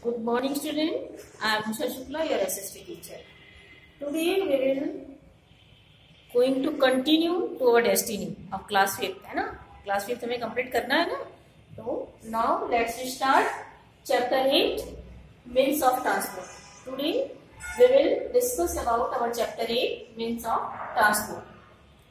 Good morning, student. I am Usha Shukla, your SST teacher. Today we will going to continue to our destiny of class 5th, है ना? Class 5th हमें complete करना है ना? तो now let's start chapter 8, means of transport. Today we will discuss about our chapter 8, means of transport.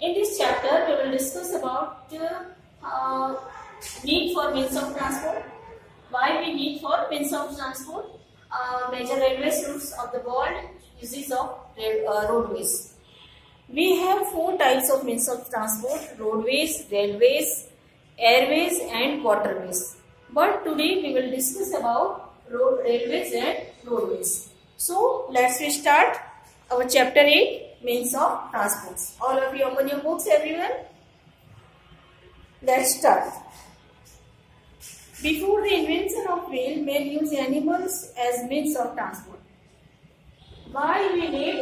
In this chapter we will discuss about need for means of transport. Why we need for means of transport, major railway routes of the world, uses of roadways. We have 4 types of means of transport: roadways, railways, airways and waterways. But today we will discuss about railways and roadways. So let's start our chapter 8, means of transports. All of you open your books, everyone. Let's start. Before the invention of rail, men used animals as means of transport. Why we need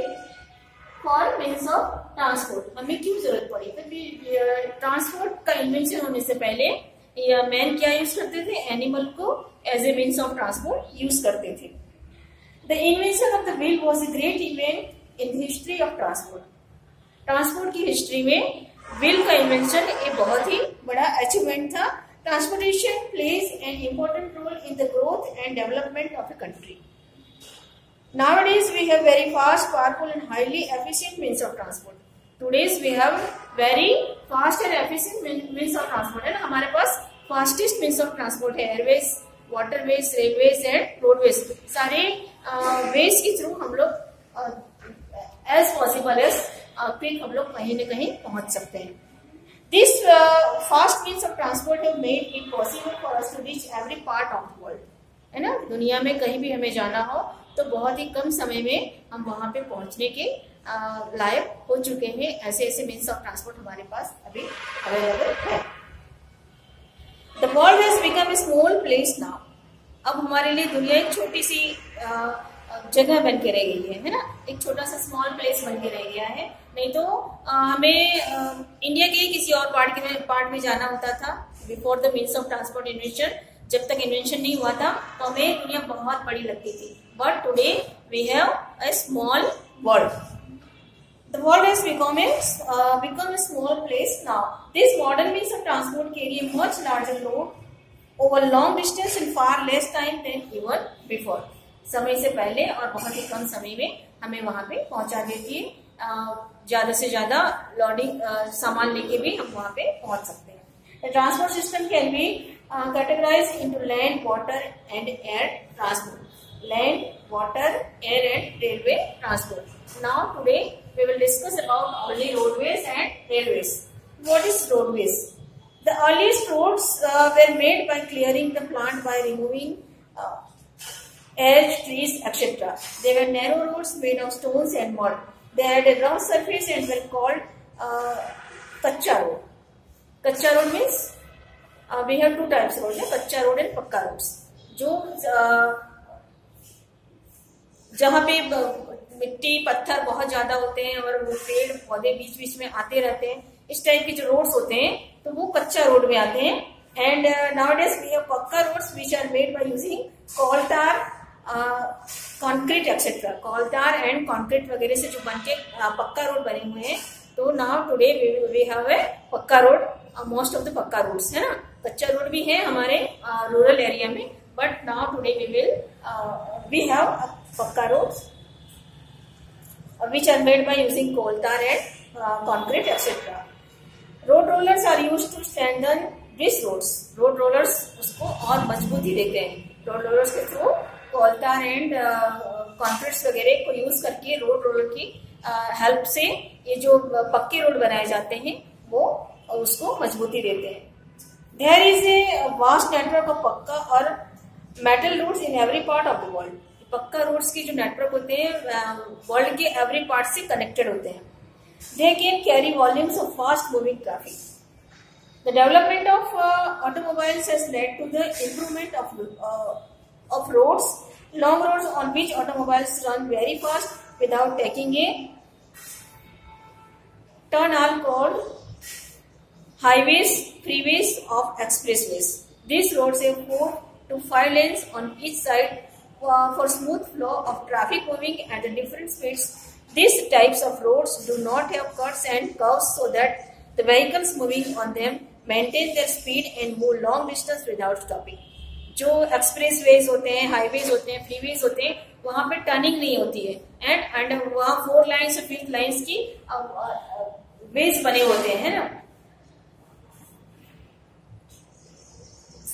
for means of transport? हमें क्यों जरूरत पड़ी? तो transport का invention होने से पहले man क्या यूज करते थे? एनिमल को as a means of transport use करते थे. The invention of the wheel was a great event in the history of transport. Transport की हिस्ट्री में व्हील का इन्वेंशन एक बहुत ही बड़ा अचीवमेंट था. Transportation plays an important role in the growth and development of a country. Nowadays, we have very fast, powerful, and highly efficient means of transport. Today's we have very fast and efficient means of transport. है ना? हमारे पास fastest means of transport है airways, waterways, railways and roadways. सारे ways के through हम लोग as possible as quick हम लोग कहीं न कहीं पहुंच सकते हैं. This fast means of transport have made it possible for us to reach every part of the world. है ना? दुनिया में कहीं भी हमें जाना हो तो बहुत ही कम समय में हम वहां पे पहुंचने के लायक हो चुके हैं. ऐसे ऐसे मीन्स ऑफ ट्रांसपोर्ट हमारे पास अभी अवेलेबल है. The world has become a small place now. अब हमारे लिए दुनिया एक छोटी सी जगह बन के रह गई है ना? एक छोटा सा स्मॉल प्लेस बन के रह गया है. नहीं तो हमें इंडिया के किसी और पार्ट में जाना होता था before the means of transport invention. जब तक इन्वेंशन नहीं हुआ था तो हमें दुनिया बहुत बड़ी लगती थी. But today we have a small world. The world has become a small place now. This modern means of transport carry a much larger load over long distance in far less time than even before. समय से पहले और बहुत ही कम समय में हमें वहां पे पहुंचा देती है. ज्यादा से ज्यादा लोडिंग सामान लेके भी हम वहां पे पहुंच सकते हैं. Transport system can be categorised into land, water and air transport. Land, water, air and railway transport. Now today we will discuss about only roadways and railways. What is roadways? The earliest roads were made by clearing the plant by removing edge, trees, etc. They were narrow roads made of stones and mud. They had a rough surface and were called kacha road. Kacha road means we have 2 types of roads, kacha road and pakka roads. जो जहाँ पे मिट्टी पत्थर बहुत ज्यादा होते हैं और वो पेड़ पौधे बीच बीच में आते रहते हैं, इस टाइप के जो रोड्स होते हैं तो वो कच्चा रोड में आते हैं. And nowadays we have pakka roads which are made by using coal tar, concrete etc. coal tar and concrete वगैरह से जो बनके पक्का रोड बने हुए हैं. तो now today we have a पक्का रोड. most of the पक्का रोड्स है ना. कच्चा रोड भी है हमारे रूरल एरिया में, but now today we have पक्का roads which are made by using coal tar and concrete etc. Road rollers are used to strengthen these roads. Road rollers उसको और मजबूती देते हैं. रोड रोलर्स के थ्रू कोल तार and कॉन्क्रीट्स वगैरह को यूज करके रोड रोलर की हेल्प से ये जो पक्के रोड बनाए जाते हैं वो उसको मजबूती देते हैं. There is a vast network of pakka और metal roads in every part of the world. पक्का रोड्स की जो नेटवर्क होते हैं वर्ल्ड के एवरी पार्ट से कनेक्टेड होते हैं. They can carry volumes of fast moving traffic. The development of automobiles has led to the improvement of roads. Long roads on which automobiles run very fast without taking a turn are called highways, freeways, of expressways. These roads have 4 to 5 lanes on each side for smooth flow of traffic moving at the different speeds. These types of roads do not have cuts and curves so that the vehicles moving on them maintain their speed and move long distance without stopping. जो express veg होते हैं, highways होते हैं, freeways होते हैं, वहां पे turning नहीं होती है एंड वहां 4 लाइन्स और 5 लाइन्स की वेज बने होते हैं, है ना,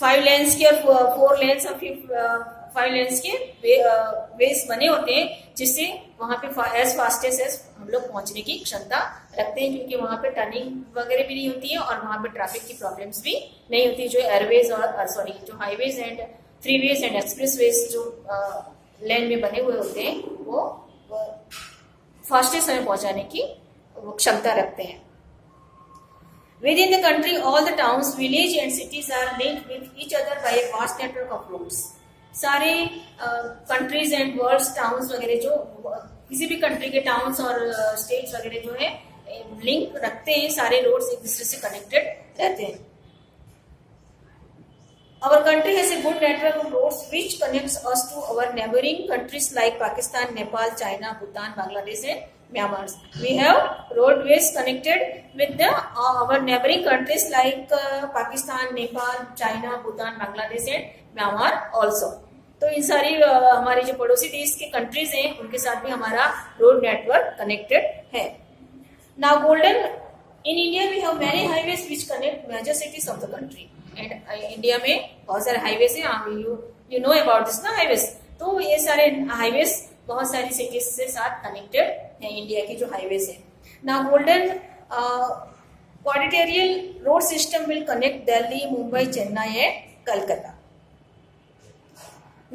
5 लेन्स के और 4 लेन्स और 5 लेन्स के वेज बने होते हैं, जिससे वहां पे एज फास्टेस्ट एज हम लोग पहुंचने की क्षमता रखते हैं, क्योंकि वहां पे टर्निंग वगैरह भी नहीं होती है और वहां पे ट्रैफिक की प्रॉब्लम्स भी नहीं होती, जो एयरवेज और सॉरी जो highways and freeways and expressways जो लेन में बने हुए होते हैं वो फास्टेस्ट समय पहुंचाने की क्षमता रखते हैं. Within the country, all the towns, villages and cities are linked with each other by a vast network of roads. सारे कंट्रीज एंड वर्ल्ड्स टाउन्स वगैरह जो किसी भी कंट्री के टाउन्स और स्टेट्स वगैरह जो है लिंक रखते हैं, सारे रोड्स एक दूसरे से कनेक्टेड रहते हैं. Our country has a good network of roads which connects us to our neighboring countries like Pakistan, Nepal, China, Bhutan, Bangladesh and Myanmar. We have roadways connected with our neighboring countries like Pakistan, Nepal, China, Bhutan, Bangladesh and Myanmar also. तो इन सारी हमारे जो पड़ोसी देश के countries हैं उनके साथ भी हमारा रोड नेटवर्क कनेक्टेड है. Now golden in India we have many highways which connect major cities of the country and India में बहुत सारे हाईवेज हैं. यू नो अबाउट दिस ना हाईवेज. तो ये सारे हाईवेज बहुत सारी सिटीज से साथ कनेक्टेड है, इंडिया की जो हाईवेज है. Now golden quadrilateral road system will connect Delhi, Mumbai, Chennai and Calcutta.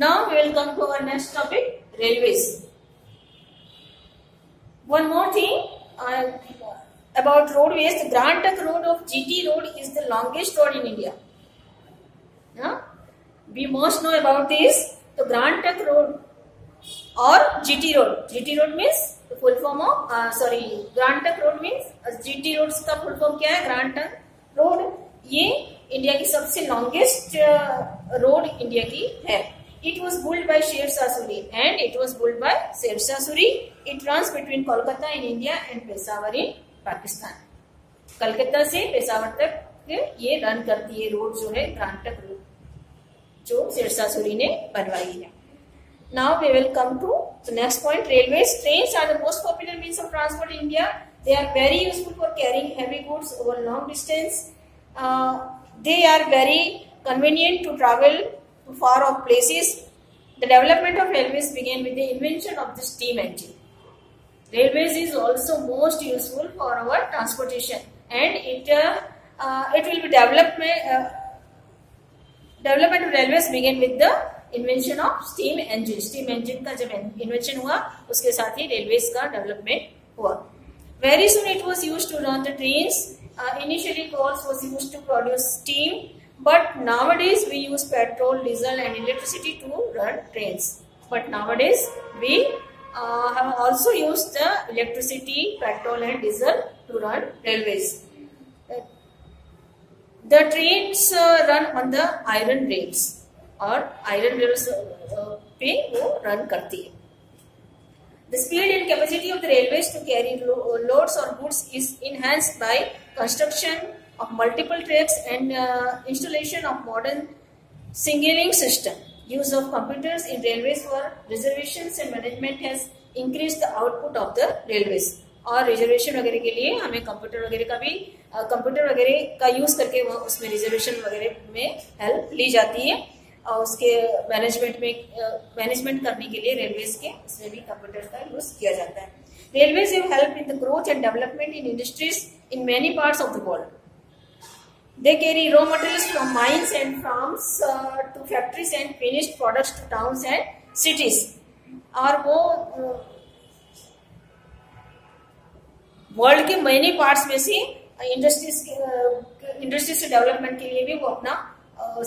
Now we will come to our next topic, railways. One more thing about roadways. The Grand Trunk Road of GT Road is the longest road in India. We must know about this. The Grand Trunk Road or GT Road. GT Road means the full form of Grand Trunk Road means GT Road का full form क्या है? Grand Trunk Road. ये India की सबसे longest road India की है. It was built by Sher-Shah Suri and it was built by Sher-Shah Suri. It runs between Kolkata in India and Peshawar in Pakistan. Calcutta से पेशावर तक ये रन करती है रोड जो है ग्रांड ट्रंक रोड जो शेरशाह सूरी ने बनवाई है. Now we will come to the next point. Railways. Trains are the most popular means of transport in India. They are very useful for carrying heavy goods over long distance. They are very convenient to travel to far off places. The development of railways began with the invention of the steam engine. Railways is also most useful for our transportation, and it will be development of railways began with the invention of steam engine. Steam engine का जब invention हुआ उसके साथ ही railways का development हुआ. Very soon it was used to run the trains. Initially coal was used to produce steam. But nowadays we use petrol, diesel and electricity to run trains. But nowadays we have also used the electricity, petrol and diesel to run railways. The trains run on the iron rails और iron rails पे वो run करती है. The speed and capacity of the railways to carry loads or goods is enhanced by construction of multiple tracks and installation of modern signaling system. Use of computers in railways for reservations and management has increased the output of the railways. और reservation वगैरह के लिए हमें computer वगैरह का use करके वो उसमें रिजर्वेशन वगैरह में हेल्प ली जाती है और उसके मैनेजमेंट करने के लिए रेलवेज के उसमें भी कंप्यूटर का यूज किया जाता है. Railways have help in the growth and development in industries in many parts of the world. They carry raw materials from mines and farms to factories and finished products to towns and cities. और वो world के many parts में से industries के development के लिए भी वो अपना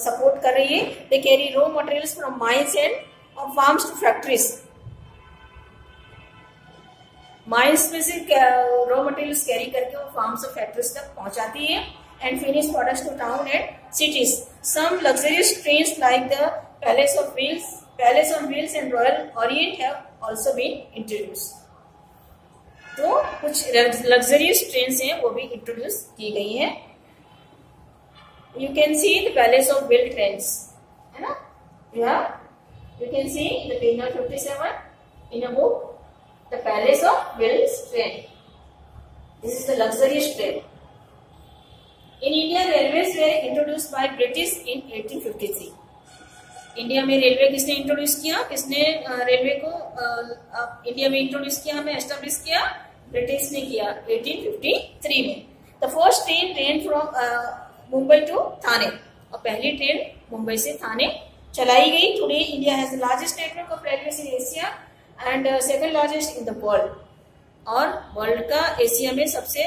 सपोर्ट कर रही है. They carry raw materials from mines and farms to factories. Mines में से रॉ मटेरियल्स कैरी करके वो फार्म्स और फैक्ट्रीज तक पहुंचाती है. And finished products to town and cities. Some luxurious trains like the Palace of Wheels Palace on Wheels and Royal Orient have also been introduce. तो कुछ लग्जरियस ट्रेन हैं वो भी इंट्रोड्यूस की गई हैं। You can see the palace of wheel trains, है ना, you can see the page number 57 in a book, the palace of wheels train. This is the luxurious train. In India, railways were introduced by British in 1853. India में railway किसने introduce किया? किसने railway को India में introduce किया, हमें establish किया? British ने किया 1853 में। The first train ran from Mumbai to Thane, और पहली ट्रेन मुंबई से थाने चलाई गई। Today India has the largest network of railways in Asia and second largest in the world, और वर्ल्ड का एशिया में सबसे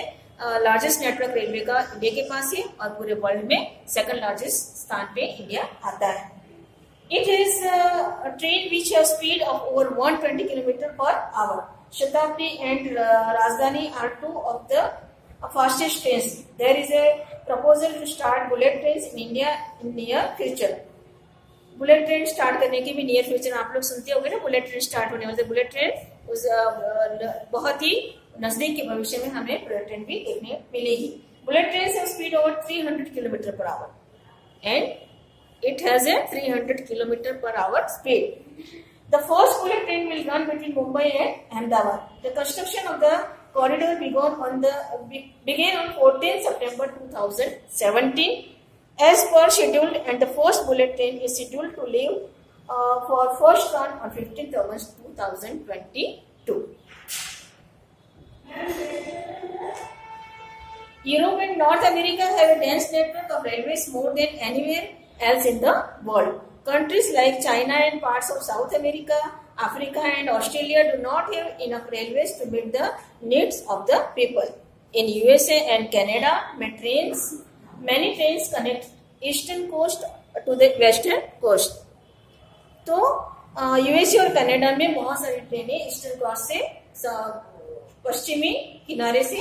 लार्जेस्ट नेटवर्क रेलवे का इंडिया के पास है, और पूरे वर्ल्ड में सेकंड लार्जेस्ट स्थान पे इंडिया आता है। It is a train which have speed of over 120 kilometre per hour. Shatabdi and Rajdhani are two of the fastest trains. There is a proposal to start bullet trains in India in near future. Bullet train start करने की भी near future, आप लोग सुनते होंगे ना, bullet train start होने वाले। बुलेट ट्रेन उस बहुत ही नजदीक के भविष्य में हमें बुलेट ट्रेन भी देखने मिलेगी। बुलेट ट्रेन से speed over 300 kilometre per our and it has a 300 kilometre per our speed. The first bullet train will run between Mumbai and Ahmedabad. The construction of the corridor began on 14 September 2017 as per scheduled, and the first bullet train is scheduled to leave for first run on 15th August 2022. Europe and North America have a dense network of railways more than anywhere else in the world. Countries like China and parts of South America, Africa and Australia do not have enough railways to meet the needs of the people. In USA and Canada, many trains connect eastern coast to the western coast. तो USA और Canada में बहुत सारी ट्रेनें eastern coast से पश्चिमी किनारे से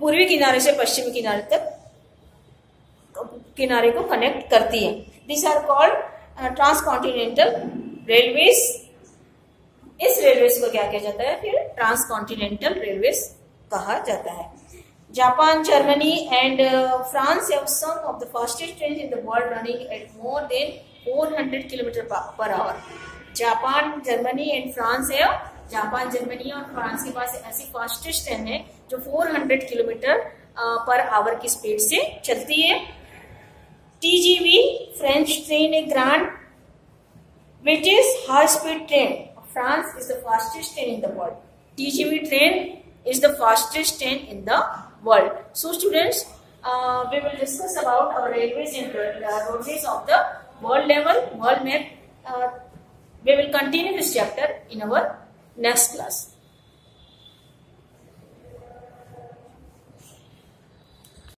पूर्वी किनारे से पश्चिमी किनारे तक किनारे को कनेक्ट करती हैं। This are called transcontinental railways. इस रेलवेज को क्या कहा जाता है? फिर ट्रांसकॉन्टिनेंटल रेलवेज कहा जाता है। Japan, Germany and France have some of the fastest trains in the world running at more than 400 kilometre per hour. Japan, Germany and France है, जापान, जर्मनी और फ्रांस के पास ऐसी फास्टेस्ट ट्रेन है जो 400 किलोमीटर पर आवर की speed से चलती है। TGV French train A grand which is high speed train. France is the fastest train in the world. TGV train is the fastest train in the world. So students, we will discuss about our railways and roadways of the world level, world map. We will continue this chapter in our next class.